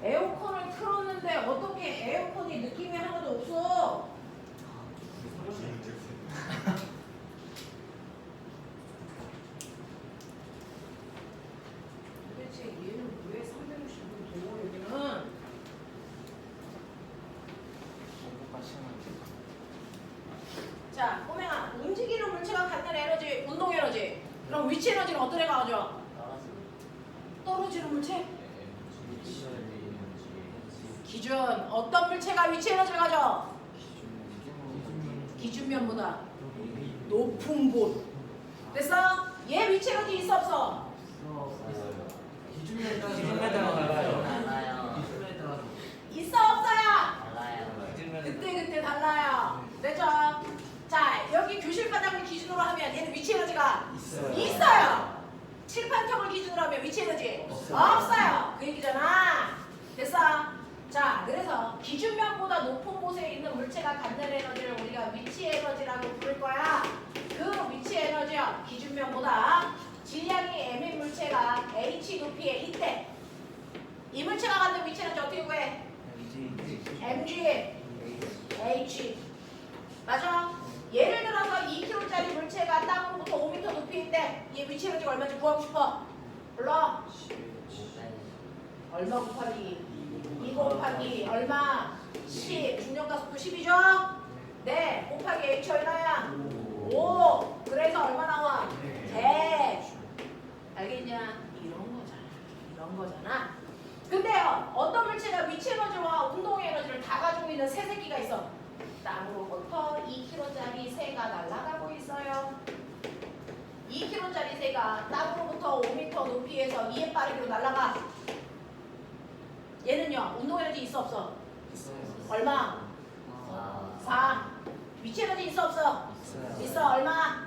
에어컨을 틀었는데 어떻게 에어컨이 느낌이 하나도 없어? 도대체 얘는 왜 360도 도어 여기는? 자, 꼬맹아, 움직이는 물체가 갖는 에너지, 운동 에너지. 그럼 위치 에너지는 어떤 애가 가져? 떨어지는 물체? 기준. 어떤 물체가 위치 에너지를 가져? 기준면보다 높은 곳. 됐어? 얘 위치 에너지 있어 없어? 있어 없어요? 그때 달라요. 됐죠? 자, 여기 교실 바닥을 기준으로 하면 얘는 위치 에너지가 있어요. 칠판턱을 기준으로 하면 위치 에너지 없어요. 그 얘기잖아. 됐어? 자, 그래서 기준면보다 높은 곳에 있는 물체가 갖는 에너지를 우리가 위치 에너지라고 부를 거야. 그 위치 에너지요, 기준면보다 질량이 m인 물체가 h 높이에 있대. 이 물체가 갖는 위치 에너지 어떻게 구해? mg h. 맞아? 예를 들어서 2kg짜리 물체가 땅으로부터 5m 높이에 있대. 얘 위치 에너지가 얼마인지 구하고 싶어. 불러. 얼마 곱하기 2 곱하기 얼마? 10. 중력가속도 10이죠? 네. 곱하기 h 얼마야? 5. 그래서 얼마 나와? 100. 알겠냐? 이런 거잖아. 근데요, 어떤 물체가 위치 에너지와 운동 에너지를 다 가지고 있는 새 새끼가 있어. 땅으로부터 2kg짜리 새가 날아가고 있어요. 2kg짜리 새가 땅으로부터 5m 높이에서 2의 빠르기로 날아가. 얘는요, 운동 에너지 있어 없어? 얼마? 4. 위치 에너지 있어 없어? 있어. 얼마?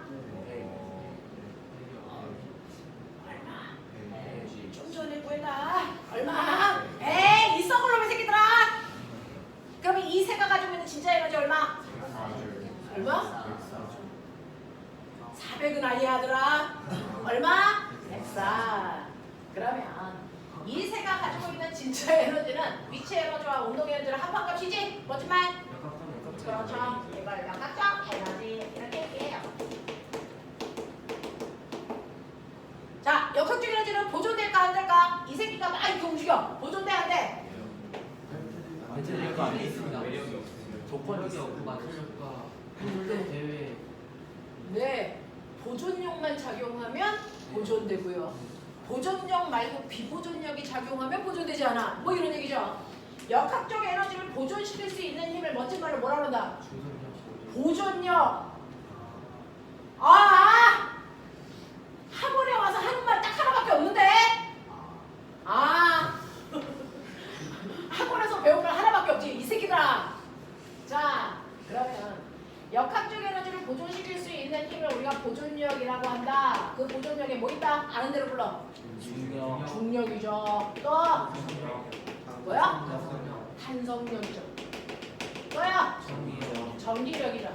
좀 전에 구했다. 얼마? 에이, 있어 그놈의 새끼들아. 그러면 이 새가 가지고 있는 진짜 에너지 얼마? 얼마? 400은 아니야 아들아. 얼마? 104. 그러면 이 새가 가지고 있는 진짜 에너지는 위치 에너지와 운동 에너지를 합한값이지? 멋진 말? 그렇죠. 이걸 역학적 에너지 이렇게 얘기해요. 자, 역학적 에너지는 보존될까 안 될까? 이 새끼가 막 이렇게 움직여. 보존돼 안 돼? 조건이 없고 맞춤력과 대회. 네, 보존력만 작용하면 보존되고요. 보존력 말고 비보존력이 작용하면 보존되지 않아. 뭐 이런 얘기죠. 역학적 에너지를 보존시킬 수 있는 힘을 멋진 말로 뭐라 그런다? 보존력. 학원에 와서 하는 말 딱 하나밖에 없는데? 학원에서 배운 말 하나밖에 없지 이 새끼들아. 자, 그러면 역학적 에너지를 보존시킬 수 있는 힘을 우리가 보존력이라고 한다. 그 보존력에 뭐 있다? 아는 대로 불러. 중력이죠. 또 뭐야? 탄성력이죠. 또야? 전기력이죠.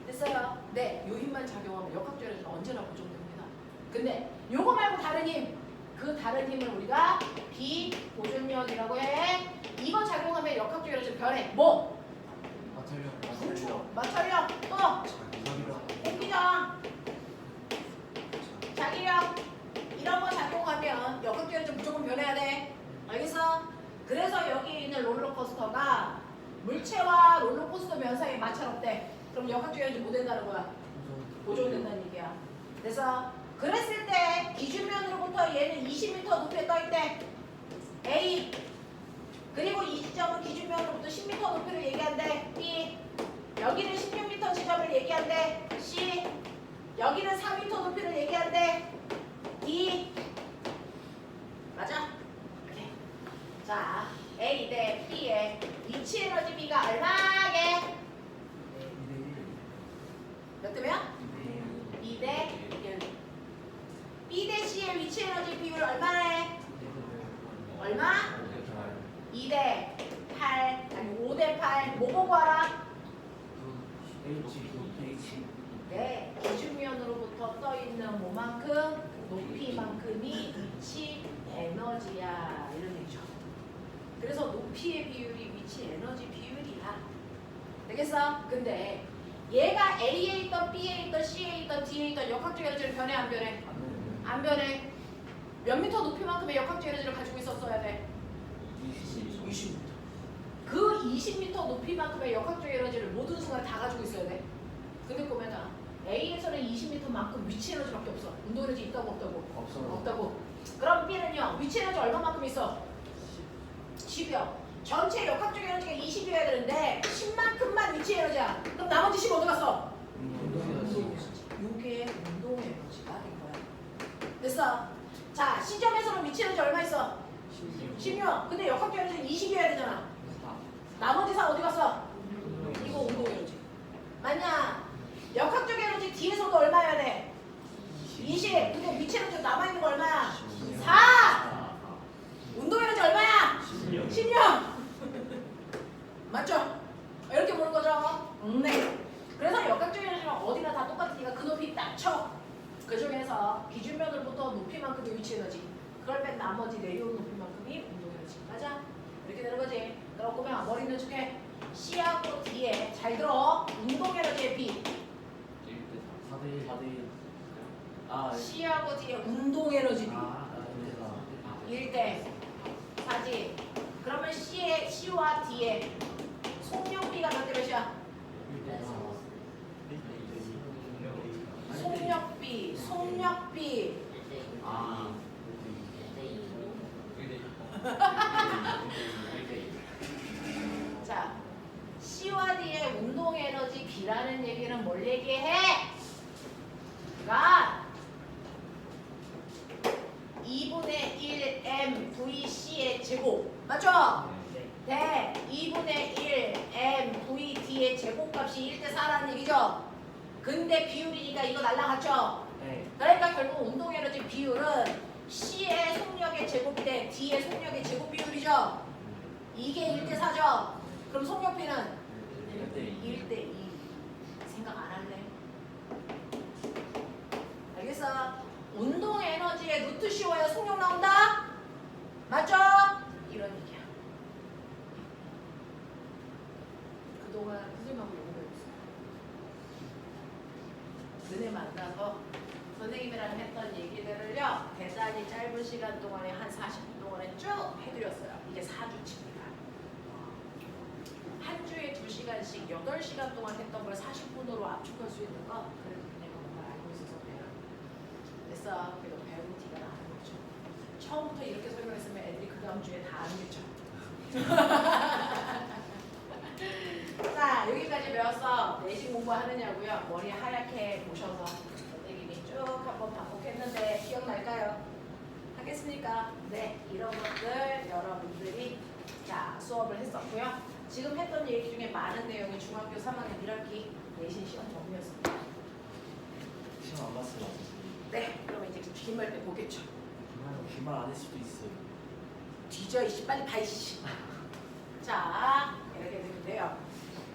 됐어요? 네, 요 힘만 작용하면 역학적 에너지는 언제나 보존됩니다. 근데 요거 말고 다른 힘, 그 다른 힘을 우리가 비보존력이라고 해. 이거 작용하면 역학적 에너지는 변해. 뭐? 마찰력. 또 공기장, 자기력 이런 거 작용하면 역학적 에너지 무조건 변해야 돼. 알겠어? 그래서 여기 있는 롤러코스터가 물체와 롤러코스터 면사에 마찰 없대. 그럼 역학적 에너지 뭐 된다는 거야? 보존된다는 얘기야. 그래서 그랬을 때 기준면으로부터 얘는 20m 높이에 떠 있대. A. 그리고 이 지점은 기준면으로부터 10m 높이를 얘기한대. B. 여기는 16m 지점을 얘기한대. C. 여기는 4m 높이를 얘기한대. D. 맞아? 그래. 자, A 대 B의 위치 에너지 B가 얼마게? 몇 대면? 2대 1. B 대 C의 위치 에너지 비율 얼마래? 얼마? 2대 8, 아니 5대 8. 뭐 보고 알아? 네, 기준면으로부터 떠있는 뭐만큼? 높이만큼이 위치 에너지야. 이런 얘기죠. 그래서 높이의 비율이 위치 에너지 비율이야. 되겠어? 근데 얘가 A에 있던 B에 있던 C에 있던 D에 있던 역학적 에너지를 변해 안 변해? 안 변해. 몇 미터 높이만큼의 역학적 에너지를 가지고 있었어야 돼? 20m. 그 20m 높이만큼의 역학적 에너지를 모든 순간 다 가지고 있어야 돼. 근데 보면은 A에서는 20m만큼 위치 에너지밖에 없어. 운동 에너지 있다고 없다고? 없다고. 그럼 B는요? 위치 에너지 얼마만큼 있어? 10이요. 전체 역학적 에너지가 20이어야 되는데 10만큼만 위치 에너지야. 그럼 나머지 10 어디 갔어? 요게 운동 에너지가 된 거야. 됐어? 자, 시점에서는 위치 에너지 얼마 있어? 16. 근데 역학적 에너지는 20이어야 되잖아. 나머지 4 어디 갔어? 이거 운동 에너지. 맞냐? 역학적 에너지 뒤에서도 얼마여야 돼? 20. 근데 위치 에너지 남아있는 거 얼마야? 4. 운동 에너지 얼마야? 16. 맞죠? 이렇게 보는 거죠? 네. 그래서 역학적 에너지는 어디나 다 똑같으니까 그 높이 딱 쳐. 그 중에서 기준면으로부터 높이만큼의 위치 에너지. 그걸 뺀 나머지 내려온 높이만큼이 운동 에너지. 맞아? 이렇게 되는 거지. 그럼 보면 머리 있는 척해. C하고 D에 잘 들어. 운동 에너지의 비. 4대1. C하고 D의 운동 에너지 비. 1대 1대 4지. 그러면 C와 D의 속력비가 몇 대 몇이야? 속력비. 자, C와 D의 운동 에너지 B라는 얘기는 뭘 얘기해? 가 2분의 1 m VC의 제곱. 맞죠? 대 2분의 1 m VD의 제곱값이 1대 4라는 얘기죠? 근데 비율이니까 이거 날라갔죠? 그러니까 결국 운동 에너지 비율은 C의 속력의 제곱 대 D의 속력의 제곱 비율이죠? 이게 1대 4죠? 그럼 속력비는 1대 2. 생각 안 할래? 알겠어? 운동 에너지의 루트 씌워야 속력 나온다? 맞죠? 이런 얘기야. 그동안 선생님하고 연구해봤어요. 너네 만나서 선생님이랑 했던 얘기들을요, 대단히 짧은 시간 동안에 한 40분 동안에 쭉 해드렸어요. 이게 4주치입니다. 한 주에 2시간씩 8시간 동안 했던 걸 40분으로 압축할 수 있는 거, 그래도 그냥 뭔가 알고 있어서 그래요. 그래서 그래도 배운 티가 나는 거죠. 처음부터 이렇게 설명했으면 애들이 그 다음 주에 다 알겠죠. 자, 여기까지 배웠어. 내신 공부하느냐고요? 머리 하얗게 보셔서 선생님이 쭉 한번 반복했는데 기억날까요? 하겠습니까? 네, 이런 것들 여러분들이 자 수업을 했었고요. 지금 했던 얘기 중에 많은 내용이 중학교 3학년 1학기 내신 시험 정리였습니다. 시험 안 봤어요. 네, 그러면 이제 기말 때 보겠죠. 기말 안 했을 수도 있어요. 뒤져 이씨, 빨리 봐 이씨. 자, 이렇게 되면 돼요.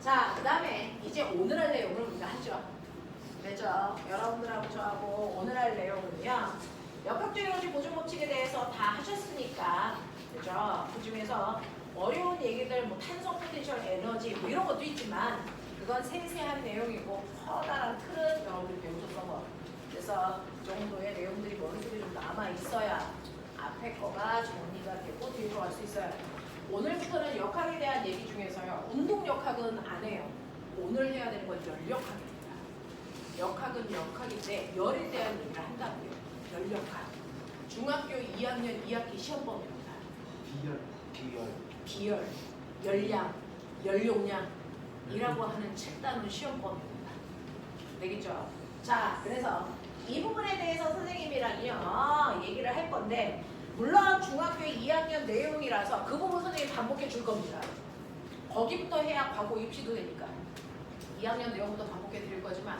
자, 그 다음에 이제 오늘 할 내용을 우리가 하죠. 그죠? 여러분들하고 저하고 오늘 할 내용은요, 역학적 에너지 보존 법칙에 대해서 다 하셨으니까, 그죠? 그 중에서 어려운 얘기들, 뭐 탄성 포텐셜 에너지 뭐 이런 것도 있지만, 그건 세세한 내용이고 커다란 틀은 여러분들이 배우셨던 거. 그래서 그 정도의 내용들이 머릿속에 좀 남아 있어야 앞에 거가 정리가 되고 뒤로 갈 수 있어요. 오늘부터는 역학에 대한 얘기 중에서요, 운동 역학은 안 해요. 오늘 해야 되는 건 열역학입니다. 역학은 역학인데 열에 대한 얘기를 한다고요. 열역학. 중학교 2학년 2학기 시험범위입니다. 비열, 열량, 열용량이라고 하는 책단은 시험범위입니다. 되겠죠? 자, 그래서 이 부분에 대해서 선생님이랑요 얘기를 할 건데, 물론 중학교 2학년 내용이라서 그 부분 선생님이 반복해 줄 겁니다. 거기부터 해야 과거 입시도 되니까 2학년 내용부터 반복해 드릴 거지만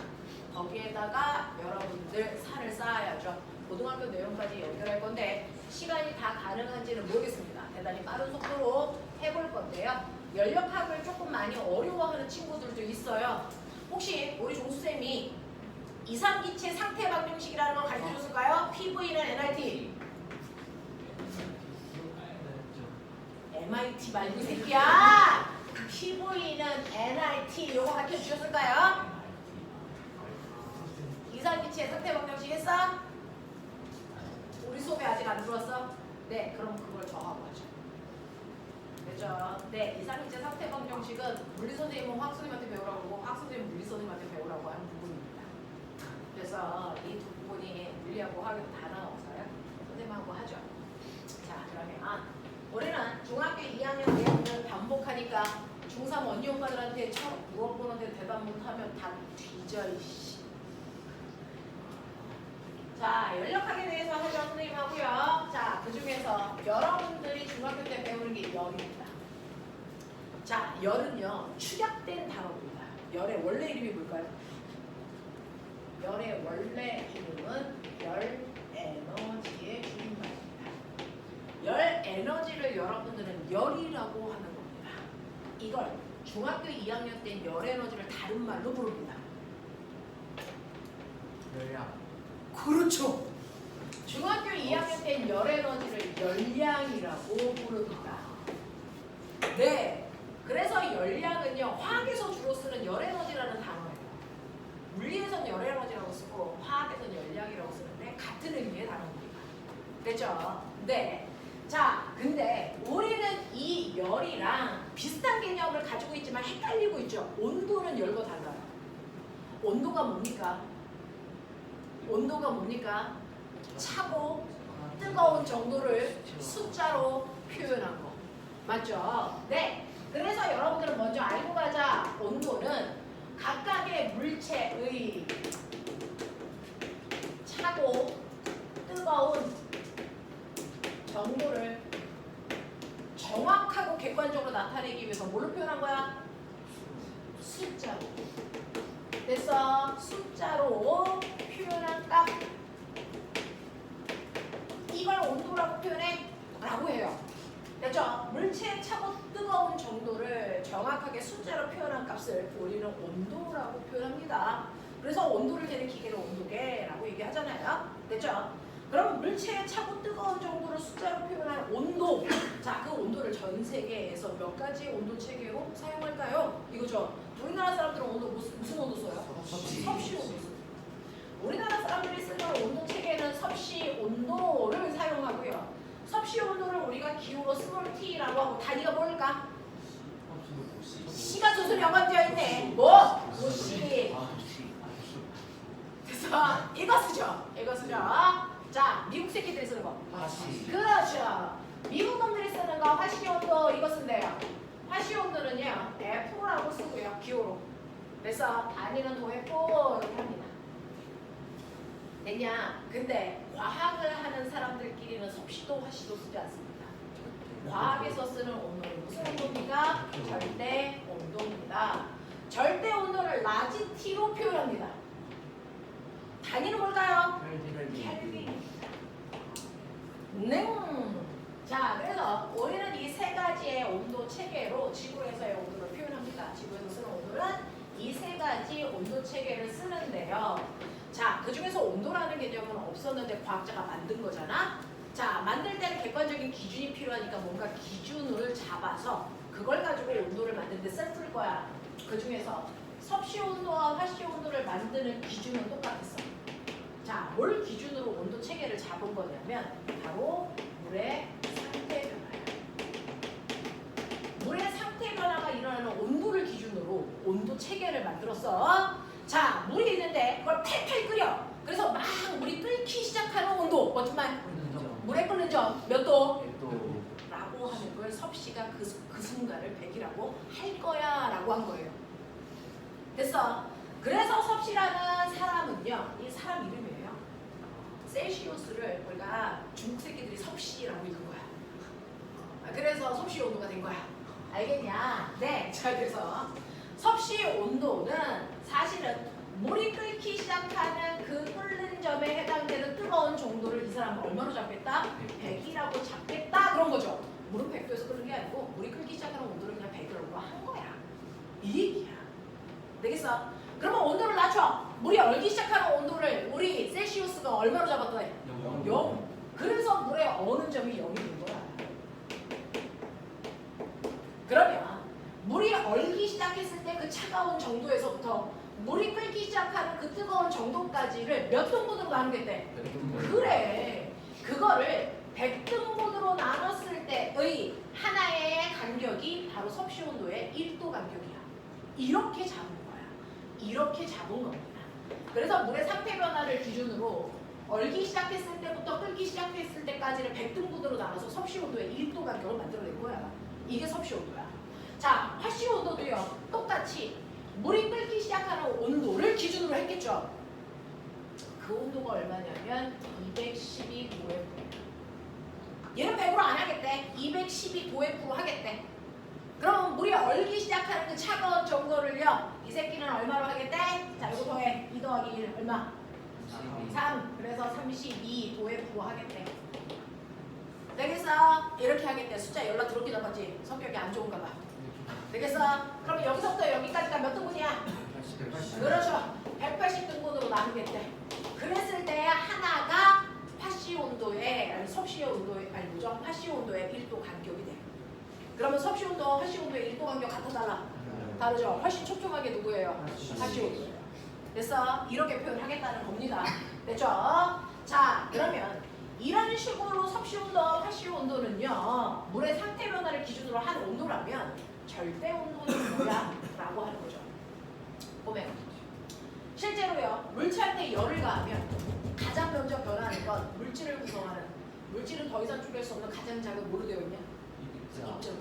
거기에다가 여러분들 살을 쌓아야죠. 고등학교 내용까지 연결할 건데 시간이 다 가능한지는 모르겠습니다. 대단히 빠른 속도로 해볼 건데요. 열역학을 조금 많이 어려워하는 친구들도 있어요. 혹시 우리 종수쌤이 이상기체 상태 방정식이라는 걸 가르쳐줬을까요? PV는 NRT. MIT 말고 이 새끼야. PV는 NIT 요거 가르쳐 주셨을까요? 이상기체의 상태 방정식 했어? 우리 수업에 아직 안 들어왔어? 네, 그럼 그걸 저하고 하죠. 그죠? 네, 이상기체 상태 방정식은 물리 선생님은 화학 선생님한테 배우라고 그러고 화학 선생님은 물리 선생님한테 배우라고 하는 부분입니다. 그래서 이 두 부분이 물리하고 화학에서 다 나와서요. 선생님하고 하죠. 자, 그러면 우리는 중학교 2학년 내용을 반복하니까 중3 원니오빠들한테 처음 물어보는데 대답 못하면 다 뒤져 이씨. 자, 연력학에 대해서 하죠 선생님 하고요. 자, 그 중에서 여러분들이 중학교 때 배우는 게 열입니다. 자, 열은요 축약된 단어입니다. 열의 원래 이름이 뭘까요? 열의 원래 이름은 열 에너지의 줄임말입니다. 열 에너지를 여러분들은 열이라고 하는 겁니다. 이걸 중학교 2학년 때 열 에너지를 다른 말로 부릅니다. 열량. 그렇죠. 중학교 2학년 때 열 에너지를 열량이라고 부릅니다. 네. 그래서 열량은요 화학에서 주로 쓰는 열 에너지라는 단어예요. 물리에서는 열 에너지라고 쓰고 화학에서는 열량이라고 쓰는데 같은 의미의 단어입니다. 됐죠? 네. 자, 근데 우리는 이 열이랑 비슷한 개념을 가지고 있지만 헷갈리고 있죠. 온도는 열과 달라요. 온도가 뭡니까? 온도가 뭡니까? 차고 뜨거운 정도를 숫자로 표현한 거. 맞죠? 네. 그래서 여러분들은 먼저 알고 가자. 온도는 각각의 물체의 차고 뜨거운 정도를 정확하고 객관적으로 나타내기 위해서 뭘로 표현한 거야? 숫자로. 됐어? 숫자로 표현한 값. 이걸 온도라고 표현해? 라고 해요. 됐죠? 물체의 차고 뜨거운 정도를 정확하게 숫자로 표현한 값을 우리는 온도라고 표현합니다. 그래서 온도를 재는 기계를 온도계라고 얘기하잖아요. 됐죠? 그럼 물체의 차고 뜨거운 정도를 숫자로 표현한 온도. 자, 그 온도를 전 세계에서 몇 가지의 온도 체계로 사용할까요? 이거죠. 우리나라 사람들은 온도 무슨 온도 써요? 섭씨 온도 써요. 우리나라 사람들이 쓰는 온도 체계는 섭씨 온도를 사용하고요. 섭씨 온도를 우리가 기호로 스몰 t라고 하고 단위가 뭘까? C가 수술 연관되어 있네. 뭐? C. 그래서 이거 쓰죠. 이거 쓰죠. 자, 미국 새끼들이 쓰는 거. 그렇죠. 미국 놈들이 쓰는 거 화씨 온도 이거 쓴대요. 화씨 온도는요 F라고 쓰고요. 기호로. 그래서 단위는 도FO 이렇게 합니다. 됐냐? 근데 과학을 하는 사람들끼리는 섭씨도 화씨도 쓰지 않습니다. 과학에서 쓰는 온도는 무슨 온도입니까? 절대 온도입니다. 절대 온도를 라지 T로 표현합니다. 단위는 뭘까요? 켈빈입니다. 자, 그래서 우리는 이 세 가지의 온도 체계로 지구에서의 온도를 표현합니다. 지구에서 쓰는 온도는 이 세 가지 온도 체계를 쓰는데요. 자, 그 중에서 온도라는 개념은 없었는데 과학자가 만든 거잖아. 자, 만들 때는 객관적인 기준이 필요하니까 뭔가 기준을 잡아서 그걸 가지고 온도를 만드는데 쓸 거야. 그 중에서 섭씨 온도와 화씨 온도를 만드는 기준은 똑같았어. 자, 뭘 기준으로 온도 체계를 잡은 거냐면 바로 물의 상태 변화야. 물의 상태 변화가 일어나는 온도를 기준으로 온도 체계를 만들었어. 자, 물이 있는데 그걸 팔팔 끓여. 그래서 막 물이 끓기 시작하는 온도. 어떤 말? 물에 끓는 점 몇 도? 100도. 라고 하는 걸 섭씨가 그 순간을 100이라고 할 거야 라고 한 거예요. 됐어? 그래서 섭씨라는 사람은요, 이 사람 이름이에요. 셀시우스를 우리가 중국 새끼들이 섭씨라고 읽은 거야. 그래서 섭씨 온도가 된 거야. 알겠냐? 네. 자, 그래서 섭씨 온도는 사실은 물이 끓기 시작하는 그 끓는 점에 해당되는 뜨거운 정도를 이 사람은 얼마로 잡겠다? 100이라고 잡겠다 그런 거죠. 물은 100도에서 끓는 게 아니고 물이 끓기 시작하는 온도를 그냥 100으로 한 거야. 이 얘기야. 되겠어? 그러면 온도를 낮춰. 물이 얼기 시작하는 온도를 우리 셀시우스가 얼마로 잡았더니? 0. 그래서 물의 어느 점이 0이 된 거야. 그러면 물이 얼기 시작했을 때 그 차가운 정도에서부터 물이 끓기 시작하는 그 뜨거운 정도까지를 몇 등분으로 나누겠대? 그래. 그거를 100등분으로 나눴을 때의 하나의 간격이 바로 섭씨 온도의 1도 간격이야. 이렇게 잡은 거야. 이렇게 잡은 겁니다. 그래서 물의 상태 변화를 기준으로 얼기 시작했을 때부터 끓기 시작했을 때까지를 100등분으로 나눠서 섭씨 온도의 1도 간격을 만들어낸 거야. 이게 섭씨 온도야. 자, 화씨 온도도요. 똑같이 물이 끓기 시작하는 온도를 기준으로 했겠죠. 그 온도가 얼마냐면 212도의 얘는 100으로 안 하겠대. 212도의 프로 하겠대. 그럼 물이 얼기 시작하는 그 차가운 정도를요. 이 새끼는 얼마로 하겠대? 자, 이거 더해. 2 더하기 1 얼마? 3. 그래서 32도의 프로 하겠대. 되겠어? 이렇게 하겠대. 숫자 연락 들어오기 전까지 성격이 안 좋은가 봐. 되겠어? 그럼 여기서부터 여기까지가 몇 등분이야? 180. 그렇죠. 180등분으로 나누겠대. 그랬을 때 하나가 화씨 온도의 아니 섭씨 온도의 아니 뭐죠? 화씨 온도의 1도 간격이 돼. 그러면 섭씨 온도, 화씨 온도의 1도 간격 같아 달라? 다르죠. 훨씬 촘촘하게 누구예요? 화씨 온도예요. 됐어? 이렇게 표현하겠다는 겁니다. 됐죠? 자, 그러면 이런 식으로 섭씨 온도, 화씨 온도는요. 물의 상태 변화를 기준으로 한 온도라면 절대 온도는 뭐야? 라고 하는 거죠. 보면 실제로요. 물체한테 열을 가하면 가장 먼저 변하는 건 물질을 구성하는 물질은 더 이상 줄일 수 없는 가장 작은 뭐로 되어 있냐? 입자로 되어 있죠.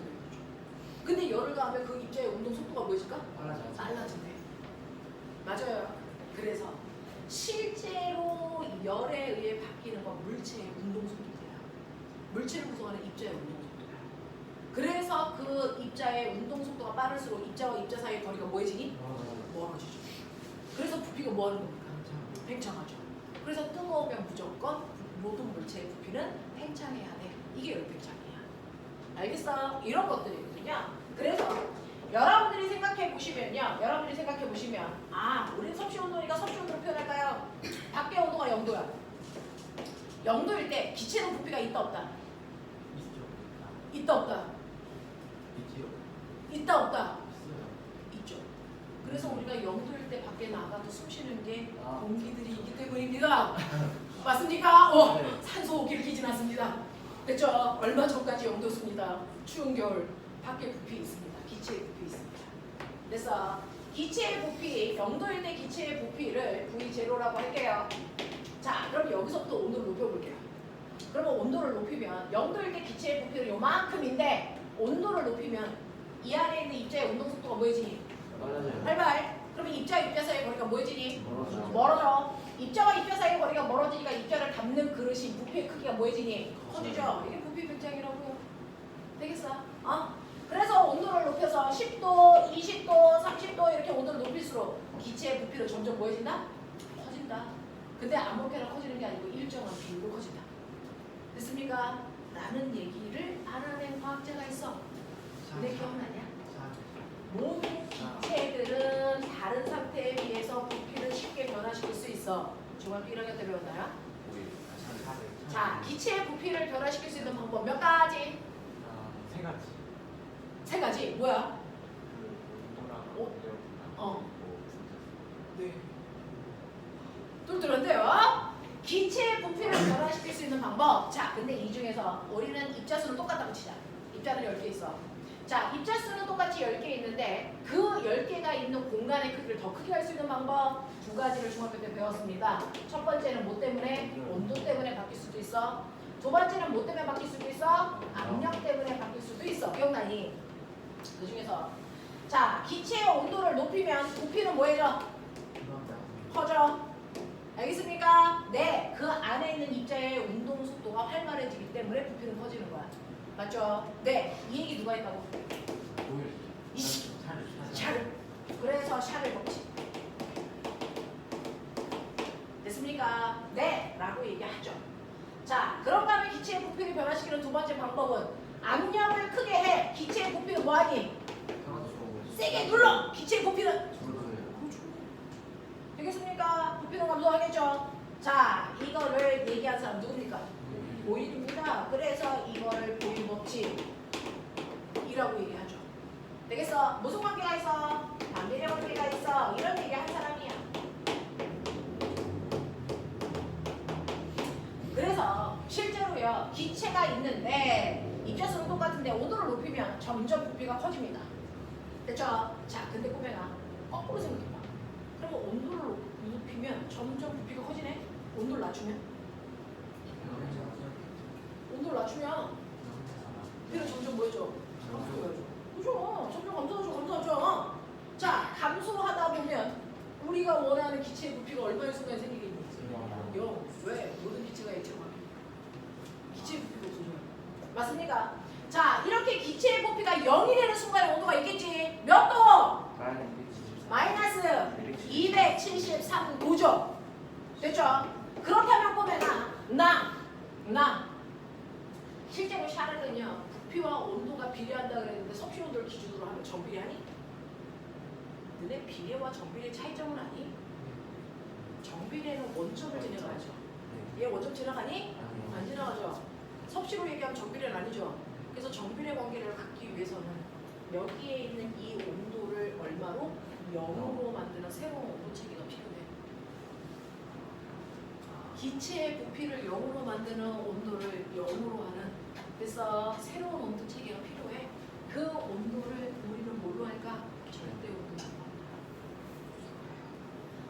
근데 열을 가하면 그 입자의 운동 속도가 뭐해질까? 빨라진대. 맞아요. 그래서 실제로 열에 의해 바뀌는 건 물체의 운동 속도야. 물체를 구성하는 입자의 운동 속도야. 그래서 그 입자의 운동 속도가 빠를수록 입자와 입자 사이의 거리가 뭐해지니? 멀어지죠. 그래서 부피가 뭐 하는 겁니까? 팽창하죠. 그래서 뜨거우면 무조건 모든 물체의 부피는 팽창해야 돼. 이게 열팽창이야. 알겠어? 이런 것들이거든요. 그래서 여러분들이 생각해 보시면 아, 우린 섭씨 온도니까 섭씨 온도로 표현할까요? 밖의 온도가 0도야. 0도일 때 기체는 부피가 있다 없다? 있다 없다? 있다 없다? 있죠. 그래서 우리가 0도일 때 밖에 나가도 숨 쉬는 게 공기들이 있기 때문입니다. 맞습니까? 네. 산소 오기를 않습니다. 됐죠? 얼마 전까지 0도습니다. 추운 겨울 밖에 부피 있습니다. 기체의 부피 있습니다. 그래서 기체의 부피, 0도일 때 기체의 부피를 V0라고 할게요. 자, 그럼 여기서부터 온도를 높여볼게요. 그러면 온도를 높이면 0도일 때 기체의 부피는 요만큼인데 온도를 높이면 이 안에 있는 입자의 운동 속도가 뭐해지니? 활발. 그러면 입자와 입자 사이의 거리가 뭐해지니? 멀어져. 입자와 입자 사이의 거리가 멀어지니까 입자를 담는 그릇이 부피의 크기가 뭐해지니? 커지죠. 이게 부피 팽창이라고요. 되겠어? 그래서 온도를 높여서 10도, 20도, 30도 이렇게 온도를 높일수록 기체의 부피는 점점 뭐해진다? 커진다. 근데 아무렇게나 커지는 게 아니고 일정한 비율로 커진다. 됐습니까? 라는 얘기를 알아낸 과학자가 있어. 근데 기억나냐? 모든 기체들은 다른 상태에 비해서 부피를 쉽게 변화시킬 수 있어. 중학교 1학년 때 배웠나요? 자, 기체의 부피를 변화시킬 수 있는 방법 몇 가지? 세 가지. 세 가지. 뭐야? 네. 똘똘한데요? 기체의 부피를 변화시킬 수 있는 방법. 자, 근데 이 중에서 우리는 입자수는 똑같다고 치자. 입자는 10개 있어. 자, 입자수는 똑같이 10개 있는데 그 10개가 있는 공간의 크기를 더 크게 할 수 있는 방법 두 가지를 중학교 때 배웠습니다. 첫 번째는 뭐 때문에? 온도 때문에 바뀔 수도 있어. 두 번째는 뭐 때문에 바뀔 수도 있어? 압력 때문에 바뀔 수도 있어. 기억나니? 그 중에서 자, 기체의 온도를 높이면 부피는 뭐해져? 커져. 알겠습니까? 네, 그 안에 있는 입자의 운동 속도가 활발해지기 때문에 부피는 커지는 거야. 맞죠? 네, 이 얘기 누가 했다고? 샤를. 그래서 샤를 법칙. 됐습니까? 네, 라고 얘기하죠. 자, 그런가 하면 기체의 부피를 변화시키는 두 번째 방법은 압력을 크게 해. 기체의 부피는 뭐하니? 세게 눌러. 기체의 부피는 되겠습니까? 부피는 감소하겠죠. 자, 이거를 얘기한 사람 누굽니까? 보일입니다. 그래서 이거를 보일 법칙이라고 얘기하죠. 기체가 있는데 입자수는 똑같은데 온도를 높이면 점점 부피가 커집니다. 됐죠? 자, 근데 꼬맹아 거꾸로 생각해봐. 그러면 온도를 높이면 점점 부피가 커지네? 온도를 낮추면? 온도를 낮추면 부피는 점점 뭐해져? 감소해야죠. 그죠? 점점 감소하죠. 자, 감소하다 보면 우리가 원하는 기체의 부피가 얼마의 순간에 생기겠니? 0. 왜? 모든 기체가 액체로 바뀌어. 기체의 부피가 없어져요. 맞습니까? 자, 이렇게 기체의 부피가 0이 되는 순간에 온도가 있겠지. 몇 도? 마이너스 273도죠. 됐죠? 그렇다면 보면은 실제로 샤를은요 부피와 온도가 비례한다 그랬는데 섭씨 온도를 기준으로 하면 정비례하니? 너네 비례와 비례의 차이점은 아니? 정비례는 원점을 지나가죠. 얘 원점 지나가니? 안 지나가죠. 섭씨로 얘기하면 정비례는 아니죠. 그래서 정비례 관계를 갖기 위해서는 여기에 있는 이 온도를 얼마로? 0으로 만드는 새로운 온도 체계가 필요해. 기체의 부피를 0으로 만드는 온도를 0으로 하는 그래서 새로운 온도 체계가 필요해. 그 온도를 우리는 뭘로 할까? 절대 온도로.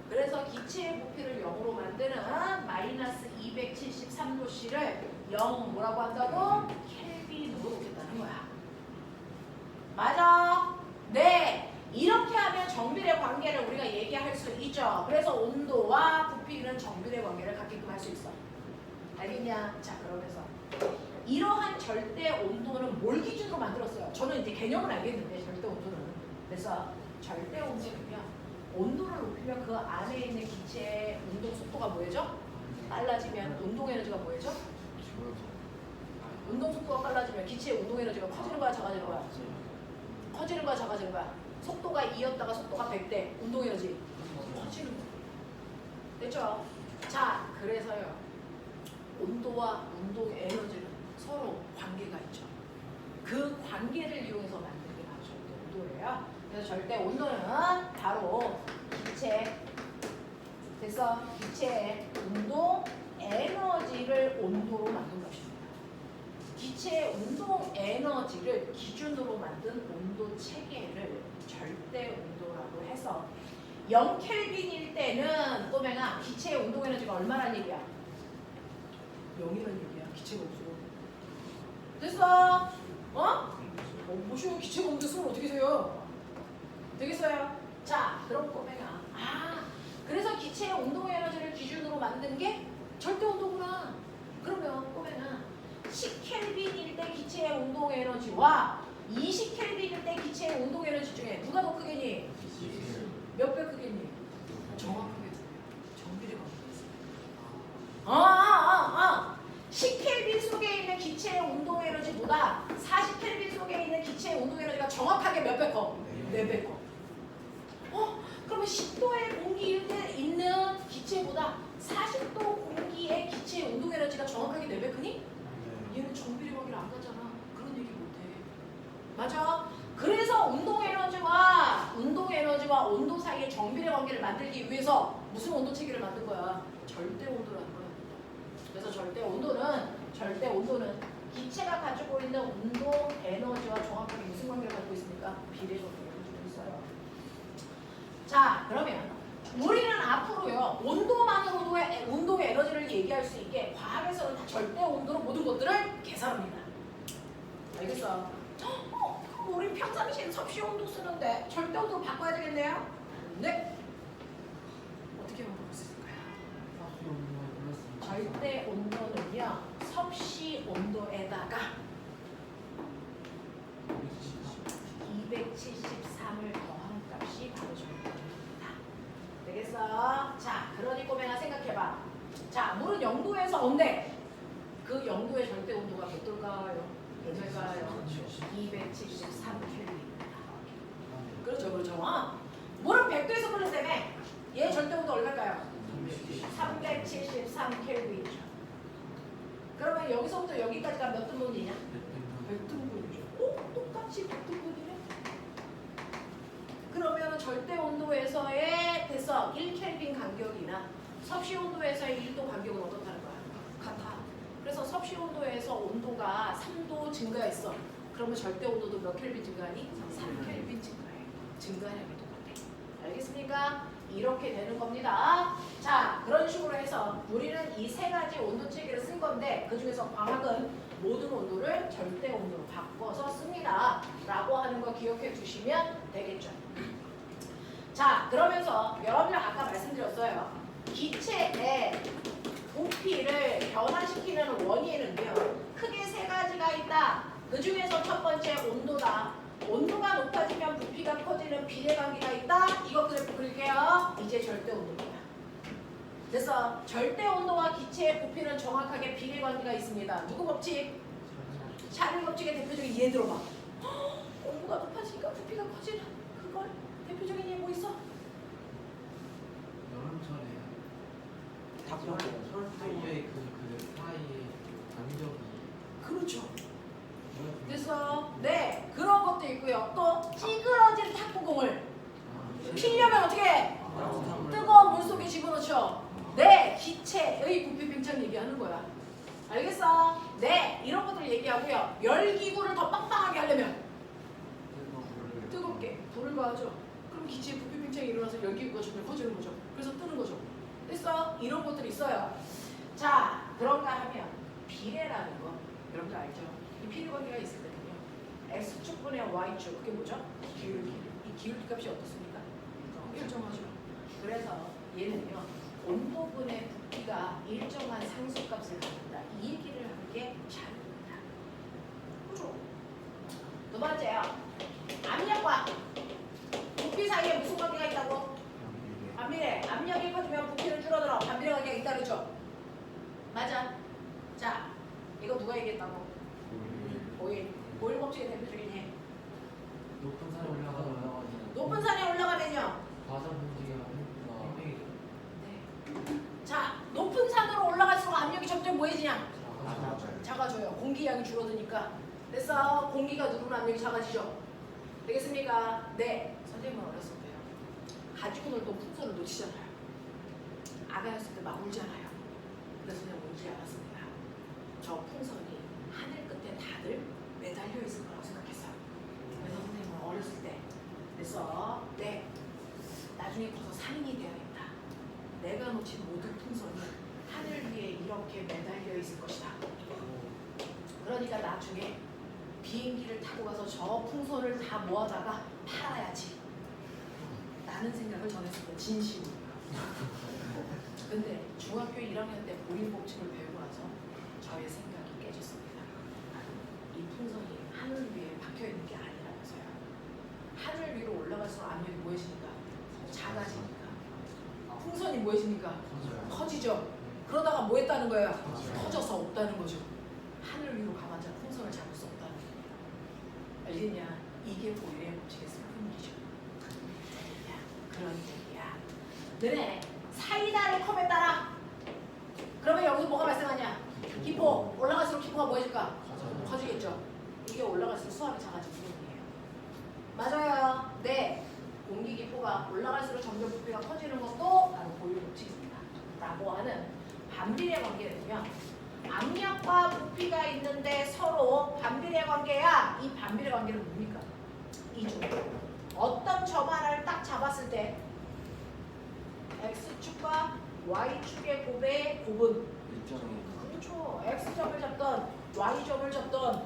그래서 기체의 부피를 0으로 만드는 마이너스 273도씨를 0 뭐라고 한다고? 켈빈으로 놓겠다는 거야. 맞아? 네. 이렇게 하면 정비례 관계를 우리가 얘기할 수 있죠. 그래서 온도와 부피는 정비례 관계를 갖게끔 할 수 있어. 알겠냐? 자, 그러면서 이러한 절대 온도는 뭘 기준으로 만들었어요? 저는 이제 개념은 알겠는데 절대 온도는. 그래서 절대 온도는요. 온도를 높이면 그 안에 있는 기체의 운동 속도가 뭐예요? 빨라지면 운동 에너지가 뭐예요? 운동 속도가 빨라지면 기체의 운동 에너지가 커지는 거야, 작아지는 거야? 커지는 거야, 작아지는 거야? 속도가 2였다가 속도가 100대 운동 에너지 커지는 거야. 됐죠? 자, 그래서요. 온도와 운동 에너지는 서로 관계가 있죠. 그 관계를 이용해서 만든 게 바로 절대 온도예요. 그래서 절대 온도는 바로 기체 그래서 기체의 운동 에너지를 온도로 만든 것입니다. 기체의 운동 에너지를 기준으로 만든 온도 체계를 절대 온도라고 해서 0켈빈일 때는 꼬맹아 기체의 운동 에너지가 얼마란 얘기야? 0이란 얘기야. 기체가 없어. 됐어? 뭐시오 기체가 없는데 수를 어떻게 세요? 되겠어요? 자, 그럼 꼬맹아 그래서 기체의 운동 에너지를 기준으로 만든 게 절대 온도구나. 그러면 꼬맹아 10켈빈일 때 기체의 운동 에너지와 20켈빈일 때 기체의 운동 에너지 중에 누가 더 크겠니? 몇 배 크겠니? 정확하게 정비례가 없어요. 10켈빈 속에 있는 기체의 운동 에너지보다 40켈빈 속에 있는 기체의 운동 에너지가 정확하게 몇 배 커? 4배 커. 그러면 10도의 공기에 있는 기체보다 40도 공기의 기체의 운동 에너지가 정확하게 4배 크니? 얘는 정비례 관계를 안 가잖아. 그런 얘기 못해. 맞아? 그래서 운동 에너지와 온도 사이의 정비례 관계를 만들기 위해서 무슨 온도 체계를 만든 거야? 절대 온도라는 거야. 그래서 절대 온도는 기체가 가지고 있는 운동 에너지와 정확하게 무슨 관계를 갖고 있습니까? 비례 관계를 가지고 있어요. 자, 그러면 우리는 앞으로요 온도만으로도 운동 에너지를 얘기할 수 있게 과학에서는 다 절대 온도로 모든 것들을 계산합니다. 알겠어? 우리 평상시에 섭씨 온도 쓰는데 절대 온도로 바꿔야 되겠네요? 네. 어떻게 바꿀 수 있을까요? 절대 온도는요 섭씨 온도에다가 273을 더한 값이 바로 절대 온도입니다. 되겠어? 자, 그러니 꼬맹아 생각해봐. 자, 물은 0도에서 온대. 그 0도의 절대 온도가 몇 도일까요? 몇일까요? 273켈빈입니다. 그렇죠. 물은 100도에서 끓는다며. 얘 절대 온도 얼마일까요? 373켈빈이죠. 그러면 여기서부터 여기까지가 몇 등분이냐? 100등분이죠. 똑같이 100등분이네. 그러면 절대 온도에서의 됐어 1켈빈 간격이나 섭씨 온도에서의 1도 간격은 어떻다는 거야? 같아. 그래서 섭씨 온도에서 온도가 3도 증가했어. 그러면 절대 온도도 몇 켈빈 증가하니? 3켈빈 증가해. 증가량이 똑같아. 알겠습니까? 이렇게 되는 겁니다. 자, 그런 식으로 해서 우리는 이 세 가지 온도 체계를 쓴 건데 그 중에서 과학은 모든 온도를 절대 온도로 바꿔서 씁니다. 라고 하는 거 기억해 두시면 되겠죠. 자, 그러면서 여러분들 아까 말씀드렸어요. 기체의 부피를 변화시키는 원인은요. 크게 세 가지가 있다. 그 중에서 첫 번째 온도다. 온도가 높아지면 부피가 커지는 비례관계가 있다. 이거 그래프 그릴게요. 이제 절대 온도입니다. 그래서 절대 온도와 기체의 부피는 정확하게 비례관계가 있습니다. 누구 법칙? 샤를 법칙의 대표적인 예 들어봐. 온도가 높아지니까 부피가 커지는 그걸 대표적인 예 뭐 있어? 여름철에 탁구. 사이에 그 사이에 간격이 그렇죠. 그래서 네 그런 것도 있고요. 또 찌그러진 탁구공을 피려면 어떻게 해? 뜨거운 물 속에 집어넣죠. 네 기체의 부피 팽창 얘기하는 거야. 알겠어? 네 이런 것들 얘기하고요. 열기구를 더 빵빵하게 하려면 뜨겁게 불을 가하죠. 그럼 기체의 부피 팽창이 일어나서 열기구가 점점 커지는 거죠. 그래서 뜨는 거죠. 됐어? 이런 것들이 있어요. 자 그런가 하면 비례라는 거 여러분들 알죠? 이 비례관계가 있을 때는요. x축분의 y축 그게 뭐죠? 기울기. 이 기울기 값이 어떻습니까? 일정하죠. 그래서 얘는요. 온도분의 부피가 일정한 상수값을 갖는다. 이 얘기를 하는 게 자료입니다. 그죠? 두 번째요. 압력과 부피 사이에 무슨 관계가 있다고? 반비례. 압력이 커지면 부피는 줄어들어. 반비례 관계가 있다 그렇죠? 맞아. 자, 이거 누가 얘기했다고? 보일 법칙의 대표적인 해. 높은 산에 올라가면 높은 산에 올라가면요. 과정 분지가 팽팽해져. 네. 자, 높은 산으로 올라갈수록 압력이 점점 뭐해지냐? 작아져요. 공기량이 줄어드니까. 그래서 공기가 누르는 압력이 작아지죠. 되겠습니까? 네. 선생님은 어렸을 때요. 가지고 놀던 풍선을 놓치잖아요. 아가였을 때 막 울잖아요. 그래서 그냥 울지 않았습니다. 저 풍선이 하늘 끝에 다들 매달려 있을 거라고 생각했어요. 그래서 선생님은 어렸을 때 그래서 네 나중에 커서 상인이 되어야겠다. 내가 놓친 모든 풍선이 하늘 위에 이렇게 매달려 있을 것이다. 그러니까 나중에 비행기를 타고 가서 저 풍선을 다 모아다가 팔아야지. 라는 생각을 전했을 때 진심으로. 근데 중학교 1학년 때 보일 법칙을 배우고 나서 저의 생각이 깨졌습니다. 이 풍선이 하늘 위에 박혀 있는 게 아니라면서요. 하늘 위로 올라갈수록 압력이 뭐해지니까? 작아지니까. 풍선이 뭐해지니까? 커지죠. 그러다가 뭐 했다는 거예요? 터져서 없다는 거죠. 하늘 위로 가만자 풍선을 잡을 수 없다는 거예요. 알겠냐? 이게 보일의 법칙의 슬픈 일이죠. 그런 얘기야. 너네 사이다의 컵에 따라 그러면 여기서 뭐가 발생하냐? 기포. 올라갈수록 기포가 뭐 해질까? 커지겠죠. 이게 올라갈수록 수압이 작아지는 거예요. 맞아요. 네. 공기 기포가 올라갈수록 점점 부피가 커지는 것도 바로 보일 법칙입니다. 라고 하는 반비례 관계는요. 압력과 부피가 있는데 서로 반비례 관계야. 이 반비례 관계는 뭡니까? 이 중 어떤 점 하나를 딱 잡았을 때 x축과 y축의 곱의 곱은 그렇죠. x점을 잡던 y점을 잡던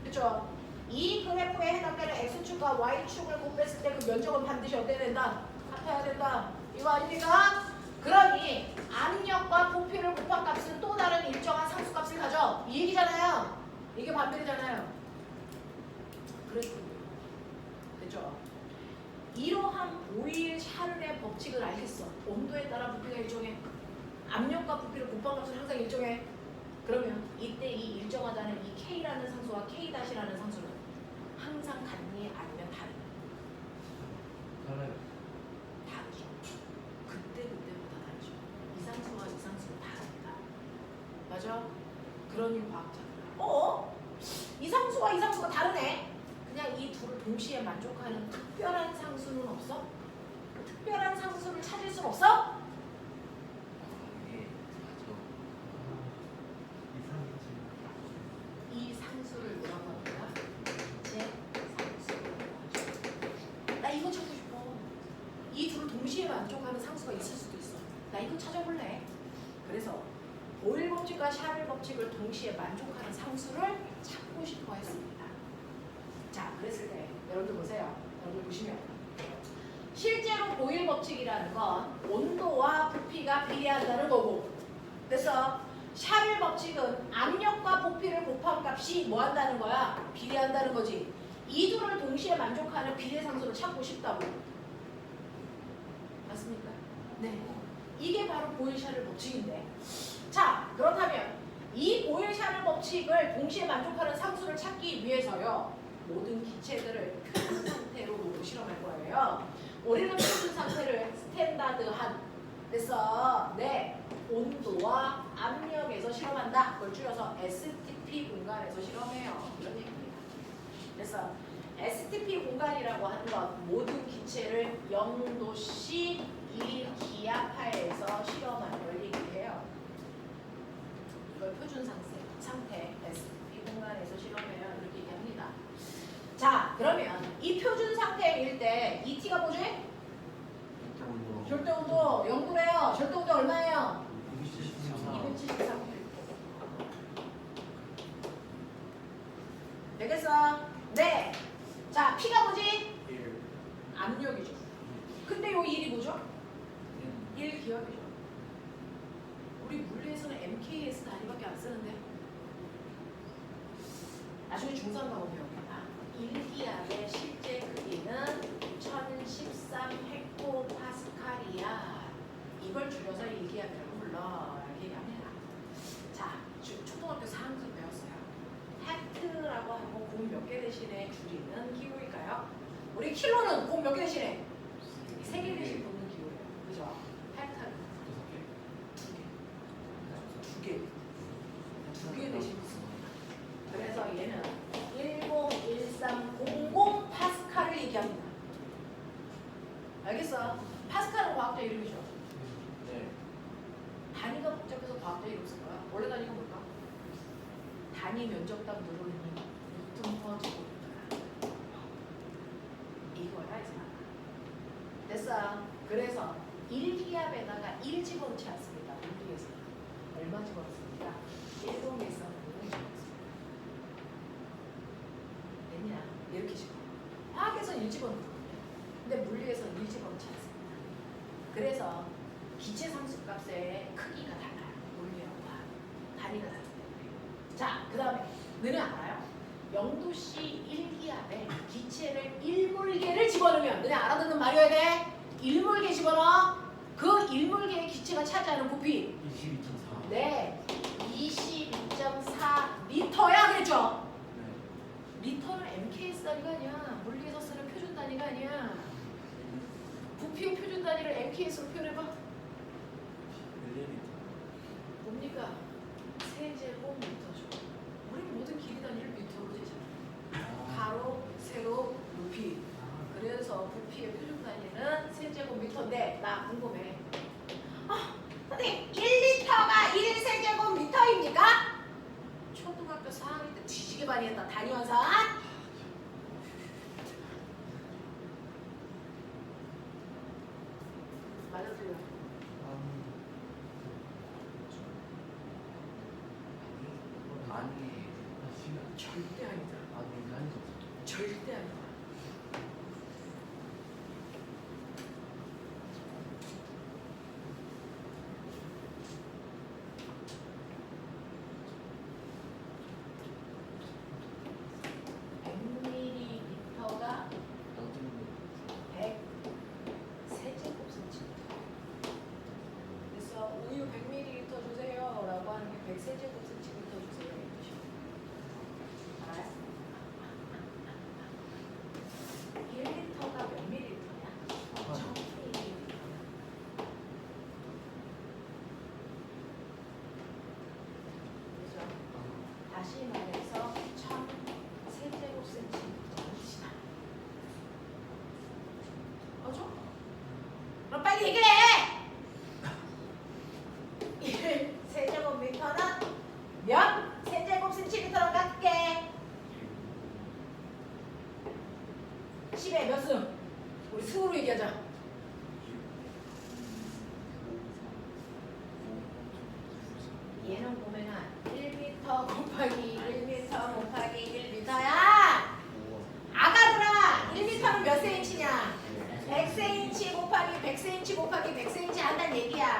그렇죠. 이 그래프에 해당되는 x축과 y축을 곱했을 때 그 면적은 반드시 어때야 된다? 같아야 된다. 이거 아닙니까? 그러니 압력과 부피를 곱한 값은 또 다른 일정한 상수값을 가져. 이 얘기잖아요. 이게 반비례잖아요. 그래서 됐죠? 이러한 보일 샤를의 법칙을 알겠어. 온도에 따라 부피가 일정해. 압력과 부피를 곱한 값은 항상 일정해. 그러면 이때 이 일정하다는 이 K라는 상수와 K-라는 상수는 항상 같니 아니면 다르니? 달라요. 다르죠. 그때마다 다르죠. 이 상수와 이 상수는 다릅니다. 맞아? 그러니 과학자들은 이 상수와 이 상수가 다르네. 그냥 이 둘을 동시에 만족하는 특별한 상수는 없어? 특별한 상수를 찾을 순 없어? 나 이거 찾아볼래. 그래서 보일 법칙과 샤를 법칙을 동시에 만족하는 상수를 찾고 싶어 했습니다. 자, 그랬을 때 여러분들 보세요. 여러분들 보시면 실제로 보일 법칙이라는 건 온도와 부피가 비례한다는 거고, 그래서 샤를 법칙은 압력과 부피를 곱한 값이 뭐 한다는 거야? 비례한다는 거지. 이 둘을 동시에 만족하는 비례 상수를 찾고 싶다고. 맞습니까? 네. 이게 바로 보일 샤를 법칙인데. 자, 그렇다면 이 보일 샤를 법칙을 동시에 만족하는 상수를 찾기 위해서요, 모든 기체들을 표준 상태로 놓고 실험할 거예요. 우리는 표준 상태를 스탠다드한, 그래서 네, 온도와 압력에서 실험한다. 그걸 줄여서 STP 공간에서 실험해요. 이런 얘기입니다. 그래서 STP 공간이라고 하는 건 모든 기체를 0도씨 1기압하에서 실험하는 걸 얘기해요. 이걸 표준 상태 STP 공간에서 실험해요. 이렇게 얘기합니다. 자, 그러면 이 표준 상태일 때 ET가 뭐지? 절대 온도 0도래요. 절대 온도 얼마예요? 273. 되겠어? 네. 자, P가 뭐지? 압력이죠. 근데 요 1이 뭐죠? 1기압이죠. 우리 물리에서는 MKS 단위밖에 안 쓰는데 나중에 중3 가면 배웁니다. 1기압의 실제 크기는 1013 헥토파스칼이야. 이걸 줄여서 1기압이라고 불러. 이렇게 얘기합니다. 자, 초등학교 4학년 배웠어요. 헥트라고 하고 공 몇 개 대신에 줄이는 기호일까요? 우리 킬로는 공 몇 개 대신에 3개 대신 붙는 기호예요. 그죠? 헥트는 2개 대신 붙습니다. 그래서 얘는 101300 파스칼을 얘기합니다. 알겠어? 파스칼은 과학자 이름이죠. 네. 단위가 복잡해서 과학자 이름 쓸 거야. 원래 단위가 뭘까? 단위 면적당 늘어나니 뉴턴 퍼 제곱미터야. 이거야, 이 사람. 됐어? 그래서 1기압에다가 1 집어넣지 않습니다. 물리에서 얼마 집어넣습니까? 1공에서 0 집어넣습니다. 됐냐? 이렇게 집어넣어. 화학에서는 1 집어넣거든요. 근데 물리에서는 1 집어넣지 않습니다. 그래서 기체 상수값의 크기가 달라요. 물리하고 화학. 단위가 다르기 때문에. 자, 그 다음에 너네 알아요? 0도씨 1기압에 기체를 1몰개를 집어넣으면, 너네 알아듣는 말이어야 돼? 1몰개 집어넣어. 그 1몰개의 기체가 차지하는 부피 22.4. 네, 22.4 미터야 그랬죠? 네. 미터는 MKS 단위가 아니야. 물리에서 쓰는 표준 단위가 아니야. 부피의 표준 단위를 MKS로 표현해봐. 뭡니까? 세제곱미터죠. 우리는 모든 길이 단위를 미터로 재잖아. 가로, 세로, 높이. 그래서 부피의 표준 단위는 세제곱미터인데, 나 궁금해. 선생님, 1리터가 1세제곱미터입니까? 초등학교 4학년 때 지지게 많이 했다. 단위 환산. 맞아, 틀려. 아니. 절대 아니다. 아니. 절대 아니다. ml가 100 세제곱센티미터. 그래서 우유 100ml 주세요 라고 하는 게 100 세제곱센티미터 주세요 이 뜻이에요. 알아요? 1리터가 몇 밀리리터냐? 1000ml. 그죠? 다시 말해서 1000 세제곱센티미터를 뜻이다. 맞죠? 그럼 빨리 얘기해! 1 세제곱미터는 몇 세제곱센티미터로 깎게? 10에 몇 승? 우리 승으로 얘기하자.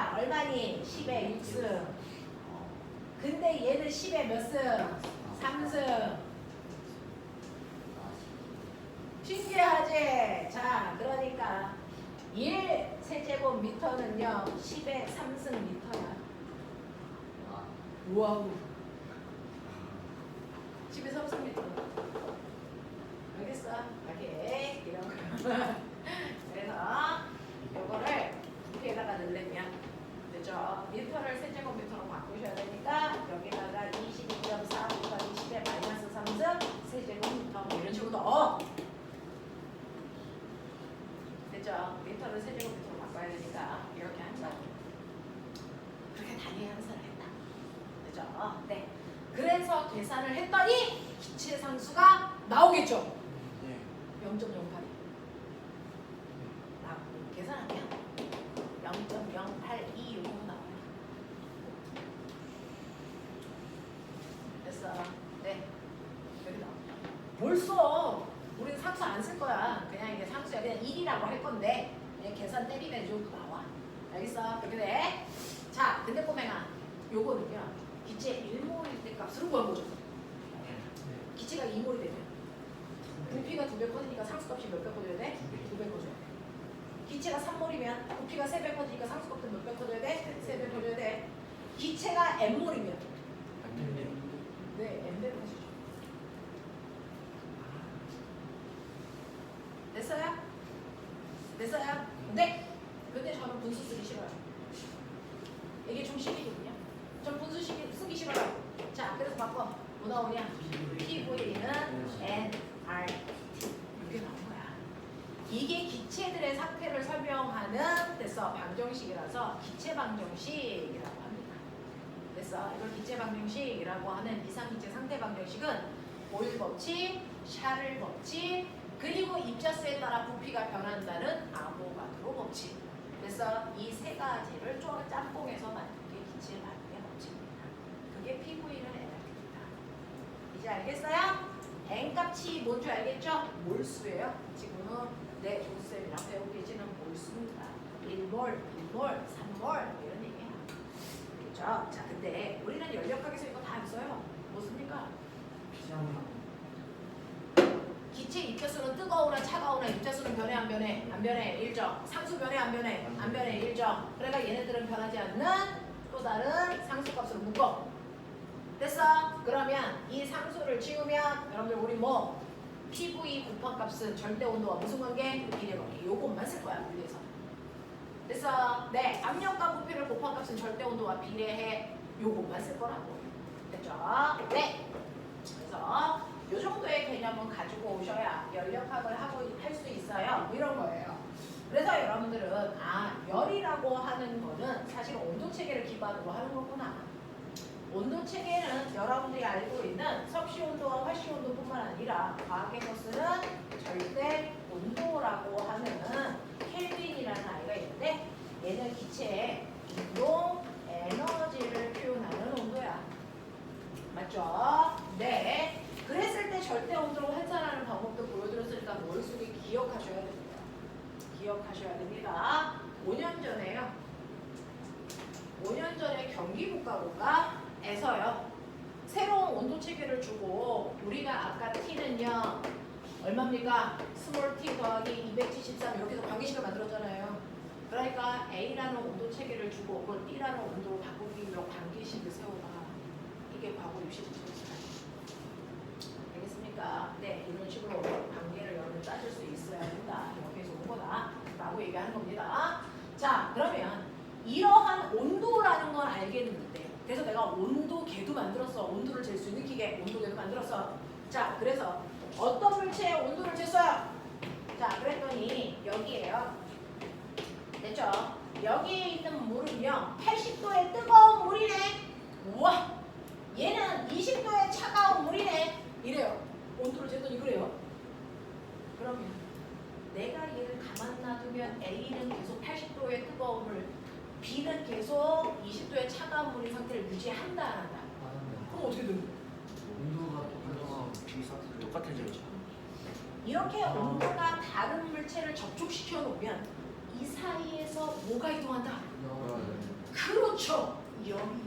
자, 얼마니? 10에 6승. 근데 얘는 10에 몇 승? 3승. 신기하지? 자, 그러니까 1세제곱미터는요 10의 3승 미터야. 와우. 10의 3승 미터. 알겠어? 오케이. 이런 거. 그래서 요거를 여기에다가 넣으려면 그죠? 미터를 세제곱미터로 바꾸셔야 되니까 여기다가 22.4 곱하기 10의 마이너스 3승 세제곱미터 뭐 이런 식으로 넣어. 됐죠? 미터를 세제곱미터로 바꿔야 되니까 이렇게 한 거야. 그렇게 단위 함수를 했다. 됐죠? 네. 그래서 계산을 했더니 기체 상수가 나오겠죠? 네. 0.08. 계산하면 0.0826으로 나와요. 됐어. 네. 여기 나옵니다. 뭘 써? 우리는 상수 안 쓸 거야. 그냥 이게 상수야. 그냥 1이라고 할 건데 그냥 계산 때리면 이 정도 나와. 알겠어? 그렇게 돼. 자, 근데 꼬맹아, 요거는요. 기체 1몰일 때 값으로 구한 거죠. 기체가 2몰이 되면 부피가 2배 커지니까 상수값이 몇 배 커져야 돼? 2배 커져야 돼. 기체가 3몰이면 부피가 3배 커지니까 상수값도 몇 배 커져야 돼? 3배 커져야 돼. 기체가 n몰이면 네, n배로 커지죠. 됐어요? 됐어요? 네. 근데 저는 분수 쓰기 싫어요. 이게 중식이거든요. 전 분수 쓰기 싫어요. 자, 그래서 바꿔. 뭐 나오냐? PV는 nRT. 이게 나온 거야. 이게 기체들의 상태를 설명하는 됐어. 방정식이라서 기체 방정식이라고 합니다. 됐어. 이걸 기체 방정식이라고 하는 이상기체 상태 방정식은 보일 법칙, 샤를 법칙, 그리고 입자수에 따라 부피가 변한다는 아보가드로 법칙. 그래서 이 세 가지를 짬뽕해서 만든 게 기체 반응의 법칙입니다. 그게 PV는 nRT입니다. 이제 알겠어요? n값이 뭔지 알겠죠? 몰수예요. 지금은 내 조쌤이랑 배우고 계시는 몰수입니다. 1몰, 2몰, 3몰 이런 얘기야. 그렇죠? 자, 근데 우리는 연력학에서 이거 다 안 써요. 뭐 씁니까? 기체 입자수는 뜨거우나 차가우나 입자수는 변해 안 변해? 안 변해. 일정. 상수 변해 안 변해? 안 변해. 일정. 그러니까 얘네들은 변하지 않는 또 다른 상수값으로 묶어. 됐어? 그러면 이 상수를 지우면 여러분들 우리 뭐 PV 곱한값은 절대 온도와 무슨 관계? 비례 관계. 요것만 쓸 거야. 물리에서. 됐어? 네. 압력과 부피를 곱한값은 절대 온도와 비례해. 요것만 쓸 거라고. 됐죠? 네. 그래서 요 정도의 개념은 가지고 오셔야 연력학을 하고 할 수 있어요. 이런 거예요. 그래서 여러분들은 열이라고 하는 거는 사실 온도 체계를 기반으로 하는 거구나. 온도 체계는 여러분들이 알고 있는 섭씨 온도와 화씨 온도뿐만 아니라 과학에서 쓰는 절대 온도라고 하는 켈빈이라는 아이가 있는데 얘는 기체의 이동 에너지를 표현하는 온도야. 맞죠? 네. 그랬을 때 절대 온도로 환산하는 방법도 보여드렸으니까 머릿속에 기억하셔야 됩니다. 기억하셔야 됩니다. 5년 전에요. 5년 전에 경기국가국가에서요. 새로운 온도 체계를 주고 우리가 아까 T는요. 얼마입니까? 스몰 T 더하기 273 이렇게 해서 관계식을 만들었잖아요. 그러니까 A라는 온도 체계를 주고 그걸 B라는 온도로 바꾸기 위해 관계식을 세워봐. 이게 과거 입시제시였어요. 알겠습니까? 네, 이런 식으로 관계를 여러분 따질 수 있어야 된다. 여기에서 온 거다. 라고 얘기하는 겁니다. 자, 그러면 이러한 온도라는 건 알겠는데 그래서 내가 온도계도 만들었어. 온도를 잴 수 있는 기계 온도계도 만들었어. 자, 그래서 어떤 물체의 온도를 쟀어요? 자, 그랬더니 여기에요. 됐죠? 여기에 있는 물은요 80도의 뜨거운 물이네. 우와, 얘는 20도의 차가운 물이네. 이래요. 온도를 쟀더니 그래요. 그러면 내가 얘를 가만 놔두면 A는 계속 80도의 뜨거운 물, B는 계속 20도의 차가운 물인 상태를 유지한다 안 한다? 그럼 어떻게 되는 거야? 온도가 똑같아지죠. 이렇게 온도가 다른 물체를 접촉시켜 놓으면 이 사이에서 뭐가 이동한다? 그렇죠. 열이 이동합니다.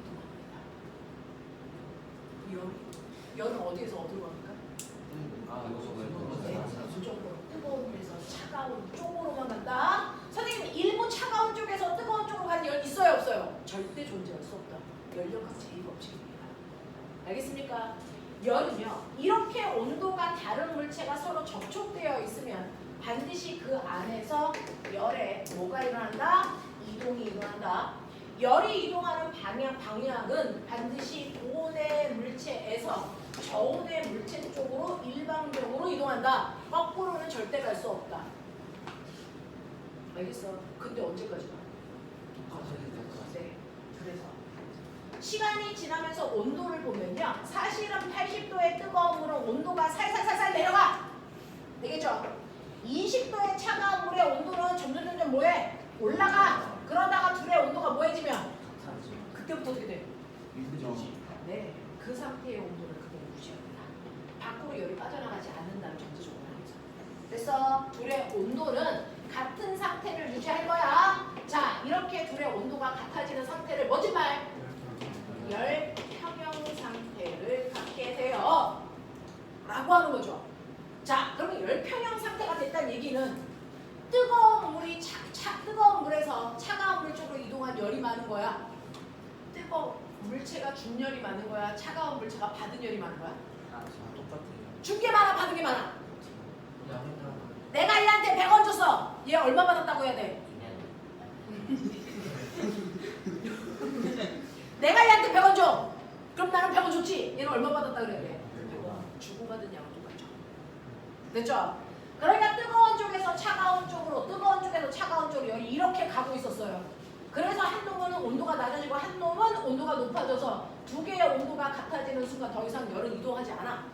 열은 어디에서 어디로 갑니까? 네, 저쪽으로 뜨거운 데서 차가운 쪽으로만 간다. 선생님 일부 차가운 쪽에서 뜨거운 쪽으로 가는 열 있어요 없어요? 절대 존재할 수 없다. 열력학 제2법칙입니다. 알겠습니까? 열은요 이렇게 온도가 다른 물체가 서로 접촉되어 있으면 반드시 그 안에서 열에 뭐가 일어난다? 이동이 일어난다. 열이 이동하는 방향은 반드시 고온의 물체에서 저온의 물체 쪽으로 일방적으로 이동한다. 거꾸로는 절대 갈 수 없다. 알겠어? 근데 언제까지 가? 네. 그래서 시간이 지나면서 온도를 보면요. 사실은 80도의 뜨거운 물은 온도가 살살살살 내려가. 되겠죠? 20도의 차가운 물의 온도는 점점 뭐해? 올라가. 그러다가 둘의 온도가 뭐해지면 그때부터 어떻게 돼? 네. 그 상태의 온도를 그대로 유지합니다. 밖으로 열이 빠져나가지 않는다는 전제조건을 하면서. 그래서 둘의 온도는 같은 상태를 유지할 거야. 자, 이렇게 둘의 온도가 같아지는 상태를 뭐지 말? 열 평형 상태를 갖게 돼요. 라고 하는 거죠. 자, 그러면 열 평형 상태가 됐다는 얘기는 뜨거운 물이 뜨거운 물에서 차가운 물 쪽으로 이동한 열이 많은 거야. 뜨거운 물체가 준 열이 많은 거야. 차가운 물체가 받은 열이 많은 거야. 똑같아요. 준 게 많아, 받은 게 많아. 내가 얘한테 100원 줬어. 얘 얼마 받았다고 해야 돼? 내가 얘한테 100원 줘. 그럼 나는 100원 줬지. 얘는 얼마 받았다 그래야 돼? 100원. 주고받은 양은 똑같죠. 됐죠? 그러니까 뜨거운 쪽에서 차가운 쪽으로, 뜨거운 쪽에서 차가운 쪽으로 열이 이렇게 가고 있었어요. 그래서 한 놈은 온도가 낮아지고 한 놈은 온도가 높아져서 두 개의 온도가 같아지는 순간 더 이상 열은 이동하지 않아.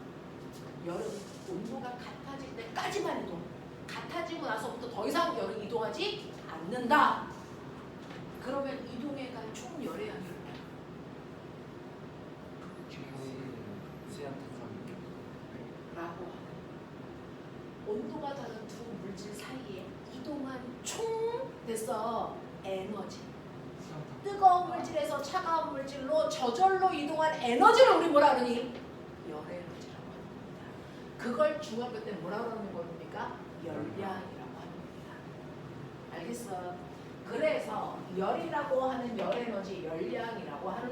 열은 온도가 같아질 때까지만 이동. 같아지고 나서부터 더 이상 열은 이동하지 않는다. 그러면 이동해 간 총 열의 양이 얼마야? 라고 하는 온도가 다른 두 물질 사이에 이동한 총 됐어 에너지. 뜨거운 물질에서 차가운 물질로 저절로 이동한 에너지를 우리 뭐라 그러니? 열의 에너지라고 합니다. 그걸 중학교 때 뭐라고 하는 겁니까? 열량이라고 합니다. 알겠어? 그래서 열이라고 하는 열 에너지, 열량이라고 하는